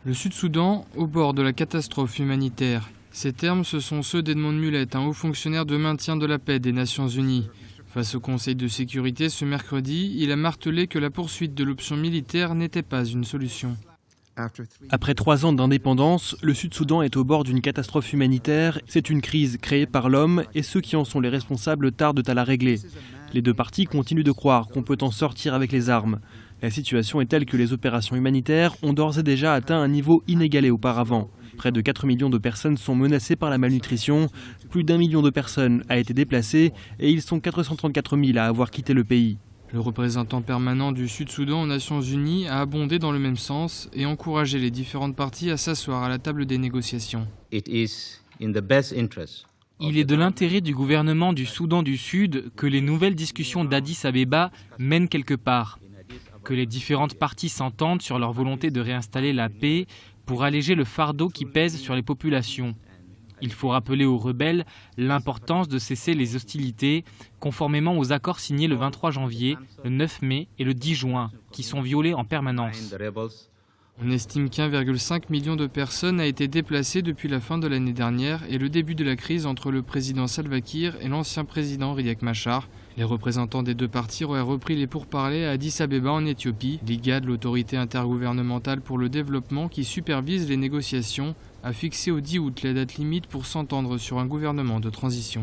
Le Sud-Soudan, au bord de la catastrophe humanitaire. Ces termes, ce sont ceux d'Edmond Mullet, un haut fonctionnaire de maintien de la paix des Nations Unies. Face au Conseil de sécurité ce mercredi, il a martelé que la poursuite de l'option militaire n'était pas une solution. Après 3 ans d'indépendance, le Sud-Soudan est au bord d'une catastrophe humanitaire. C'est une crise créée par l'homme et ceux qui en sont les responsables tardent à la régler. Les deux parties continuent de croire qu'on peut en sortir avec les armes. La situation est telle que les opérations humanitaires ont d'ores et déjà atteint un niveau inégalé auparavant. Près de 4 millions de personnes sont menacées par la malnutrition, plus d'1 million de personnes a été déplacées et ils sont 434 000 à avoir quitté le pays. Le représentant permanent du Sud-Soudan aux Nations Unies a abondé dans le même sens et encouragé les différentes parties à s'asseoir à la table des négociations. Il est de l'intérêt du gouvernement du Soudan du Sud que les nouvelles discussions d'Addis Abeba mènent quelque part. Que les différentes parties s'entendent sur leur volonté de réinstaller la paix pour alléger le fardeau qui pèse sur les populations. Il faut rappeler aux rebelles l'importance de cesser les hostilités conformément aux accords signés le 23 janvier, le 9 mai et le 10 juin, qui sont violés en permanence. On estime qu'1,5 million de personnes a été déplacé depuis la fin de l'année dernière et le début de la crise entre le président Salva Kiir et l'ancien président Riek Machar. Les représentants des deux parties auraient repris les pourparlers à Addis Abeba en Éthiopie. L'IGAD, l'autorité intergouvernementale pour le développement qui supervise les négociations, a fixé au 10 août la date limite pour s'entendre sur un gouvernement de transition.